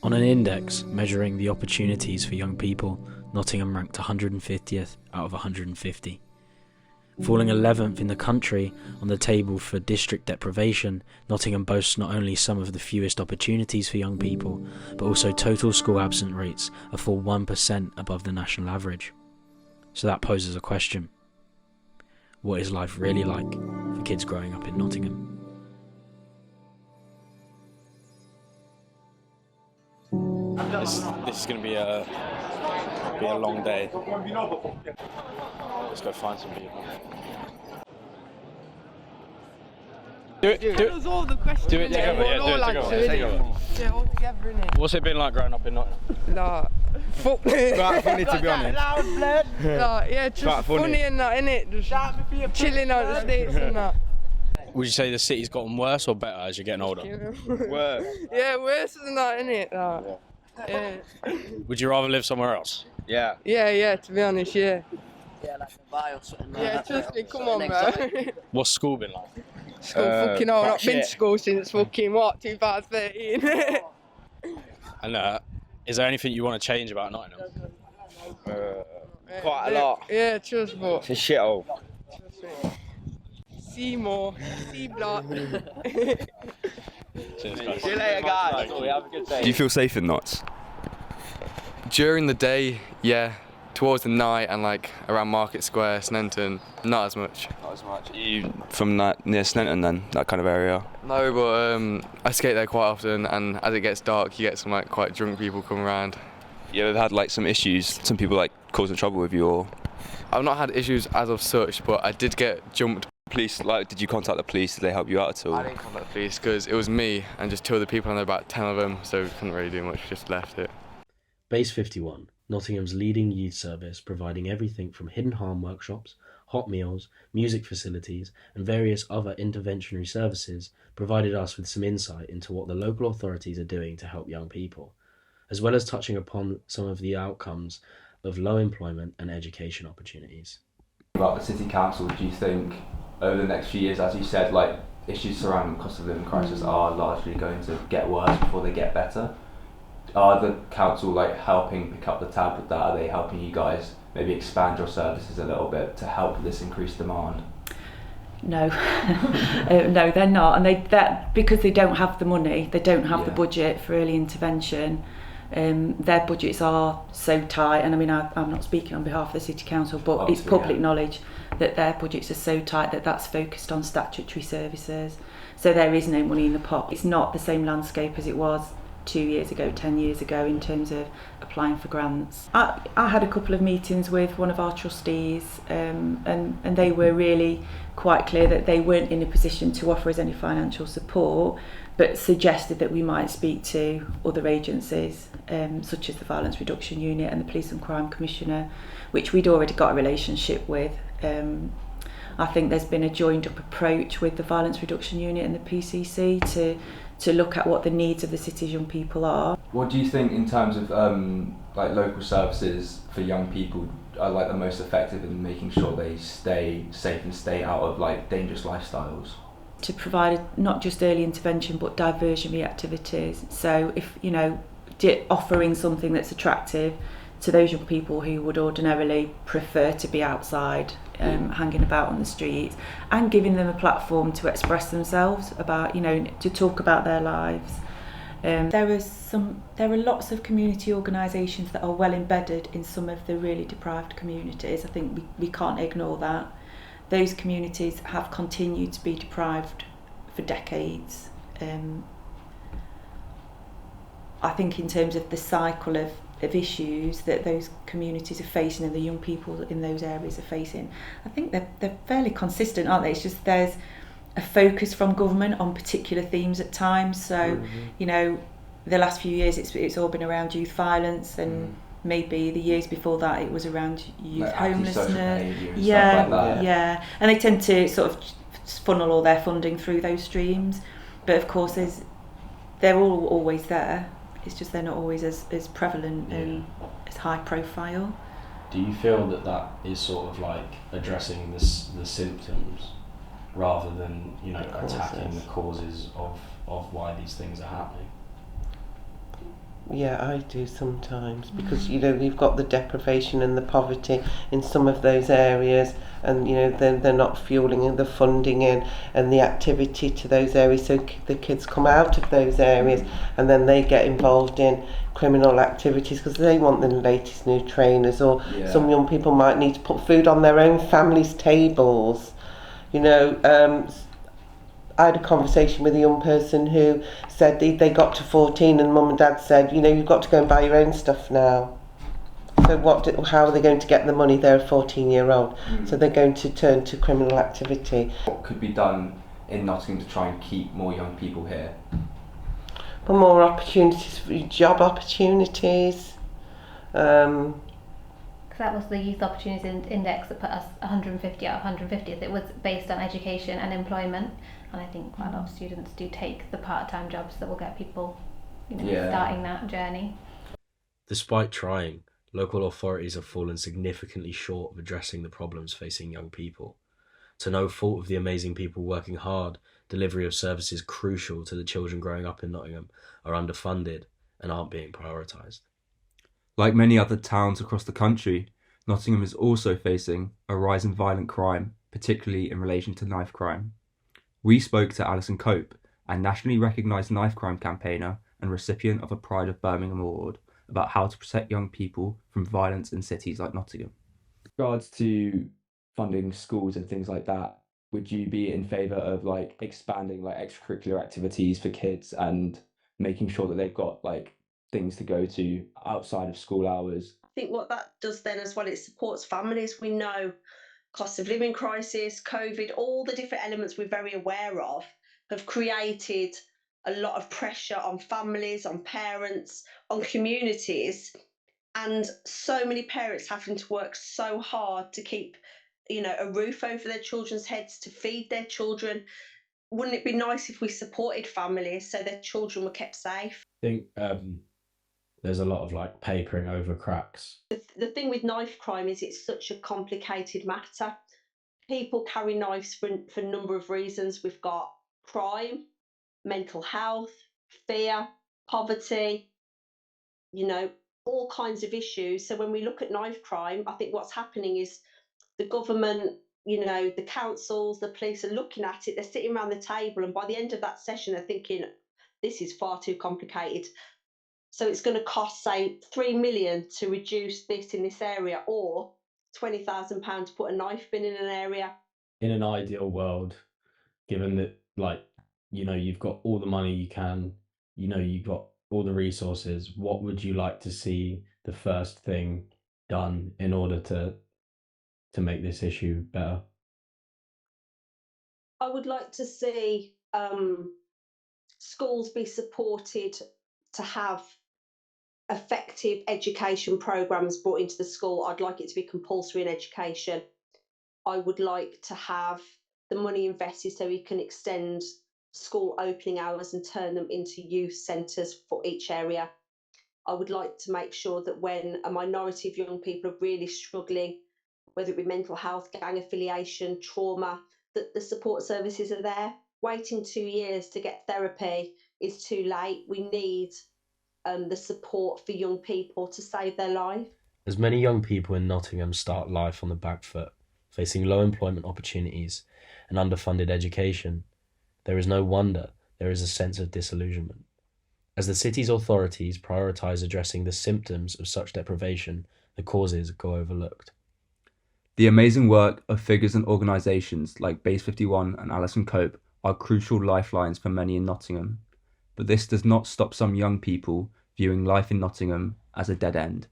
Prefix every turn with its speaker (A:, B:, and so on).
A: On an index measuring the opportunities for young people, Nottingham ranked 150th out of 150. Falling 11th in the country on the table for district deprivation, Nottingham boasts not only some of the fewest opportunities for young people, but also total school absent rates a full 1% above the national average. So that poses a question. What is life really like for kids growing up in Nottingham?
B: This is going to be a long day. Let's go find some people. Do it together,
C: all together, innit?
B: What's it been like growing up in Nottingham?
D: Quite funny, to be honest.
C: Just funny and that, innit? Just chilling out the States and that.
B: Would you say the city's gotten worse or better as you're getting older?
D: Worse.
C: Yeah, worse than that, innit? Yeah.
B: Would you rather live somewhere else?
D: Yeah.
C: Yeah, to be honest, yeah.
E: Yeah, like Dubai or something like
C: Yeah,
E: that.
C: trust me, come on, bro.
B: What's school been like?
C: School fucking hell, I've not been to
D: shit.
C: school since fucking, 2013?
B: And is there anything you want to change about Nottingham?
D: Quite a lot.
C: Yeah, trust me.
D: It's a shithole.
C: See more, see block.
B: Cheers, guys.
D: See you later, guys.
B: Have a good day.
F: Do you feel safe in Notts? During the day, yeah. Towards the night and like around Market Square, Sneinton, not as much.
G: Not as much. Are you from that near Sneinton then, that kind of area?
F: No, but I skate there quite often, and as it gets dark, you get some like quite drunk people come around.
G: You ever had like some issues, some people like causing trouble with you, or
F: I've not had issues as of such, but I did get jumped.
G: police? Like, did you contact the police? Did they help you out at all?
F: I didn't contact the police because it was me and just two other people, and there were about 10 of them, so we couldn't really do much, just left it.
A: Base 51, Nottingham's leading youth service, providing everything from hidden harm workshops, hot meals, music facilities, and various other interventionary services, provided us with some insight into what the local authorities are doing to help young people, as well as touching upon some of the outcomes of low employment and education opportunities.
H: About the city council, do you think over the next few years, as you said, like issues surrounding the cost of living crisis are largely going to get worse before they get better? Are the council like helping pick up the tab with that? Are they helping you guys maybe expand your services a little bit to help this increased demand?
I: No, no, they're not, and that because they don't have the money, they don't have the budget for early intervention. Their budgets are so tight, and I mean, I'm not speaking on behalf of the City Council, but obviously, it's public knowledge that their budgets are so tight that that's focused on statutory services. So there is no money in the pot. It's not the same landscape as it was 2 years ago, 10 years ago in terms of applying for grants. I had a couple of meetings with one of our trustees and they were really quite clear that they weren't in a position to offer us any financial support, but suggested that we might speak to other agencies such as the Violence Reduction Unit and the Police and Crime Commissioner, which we'd already got a relationship with. I think there's been a joined up approach with the Violence Reduction Unit and the PCC to look at what the needs of the city's young people are.
H: What do you think in terms of like local services for young people are like the most effective in making sure they stay safe and stay out of like dangerous lifestyles?
I: To provide not just early intervention but diversionary activities. So if offering something that's attractive to those young people who would ordinarily prefer to be outside, hanging about on the streets, and giving them a platform to express themselves about, to talk about their lives. There are lots of community organisations that are well embedded in some of the really deprived communities. I think we can't ignore that. Those communities have continued to be deprived for decades. I think in terms of the cycle of issues that those communities are facing and the young people in those areas are facing, I think they're fairly consistent, aren't they? It's just there's a focus from government on particular themes at times. So, the last few years it's all been around youth violence, and maybe the years before that it was around youth
H: like
I: homelessness.
H: Stuff like that.
I: And they tend to sort of funnel all their funding through those streams. But of course, they're all always there. It's just they're not always as prevalent and as high profile.
A: Do you feel that is sort of like addressing the symptoms rather than attacking the causes of why these things are happening?
J: Yeah, I do sometimes, because you know you've got the deprivation and the poverty in some of those areas, and you know they're not fueling the funding in and the activity to those areas, so the kids come out of those areas and then they get involved in criminal activities because they want the latest new trainers, or some young people might need to put food on their own families' tables. You know, I had a conversation with a young person who said they got to 14 and mum and dad said, you know, you've got to go and buy your own stuff now. So how are they going to get the money? They're a 14-year-old. So they're going to turn to criminal activity.
H: What could be done in Nottingham to try and keep more young people here?
J: But more opportunities, job opportunities.
K: Because that was the Youth Opportunities Index that put us 150 out of 150th. It was based on education and employment, and I think quite a lot of students do take the part-time jobs that will get people, you know, starting that journey.
A: Despite trying, local authorities have fallen significantly short of addressing the problems facing young people. To no fault of the amazing people working hard, delivery of services crucial to the children growing up in Nottingham are underfunded and aren't being prioritised.
L: Like many other towns across the country, Nottingham is also facing a rise in violent crime, particularly in relation to knife crime. We spoke to Alison Cope, a nationally recognised knife crime campaigner and recipient of a Pride of Birmingham award, about how to protect young people from violence in cities like Nottingham. With regards to funding schools and things like that, would you be in favour of like expanding like extracurricular activities for kids and making sure that they've got like things to go to outside of school hours?
M: I think what that does then as well, it supports families. We know cost of living crisis, COVID, all the different elements we're very aware of have created a lot of pressure on families, on parents, on communities, and so many parents having to work so hard to keep, you know, a roof over their children's heads, to feed their children. Wouldn't it be nice if we supported families so their children were kept safe?
A: I think there's a lot of like papering over cracks.
M: The thing with knife crime is it's such a complicated matter. People carry knives for a number of reasons. We've got crime, mental health, fear, poverty, you know, all kinds of issues. So when we look at knife crime, I think what's happening is the government, you know, the councils, the police are looking at it, they're sitting around the table, and by the end of that session, they're thinking, this is far too complicated. So it's going to cost, say, 3 million to reduce this in this area, or £20,000 to put a knife bin in an area.
A: In an ideal world, given that, like, you know, you've got all the money you can, you know, you've got all the resources, what would you like to see the first thing done in order to make this issue better?
M: I would like to see schools be supported to have effective education programs brought into the school. I'd like it to be compulsory in education. I would like to have the money invested so we can extend school opening hours and turn them into youth centres for each area. I would like to make sure that when a minority of young people are really struggling, whether it be mental health, gang affiliation, trauma, that the support services are there. Waiting 2 years to get therapy is too late. We need the support for young people to save their life.
A: As many young people in Nottingham start life on the back foot, facing low employment opportunities and underfunded education, there is no wonder there is a sense of disillusionment. As the city's authorities prioritise addressing the symptoms of such deprivation, the causes go overlooked.
L: The amazing work of figures and organisations like Base 51 and Alison Cope are crucial lifelines for many in Nottingham, but this does not stop some young people viewing life in Nottingham as a dead end.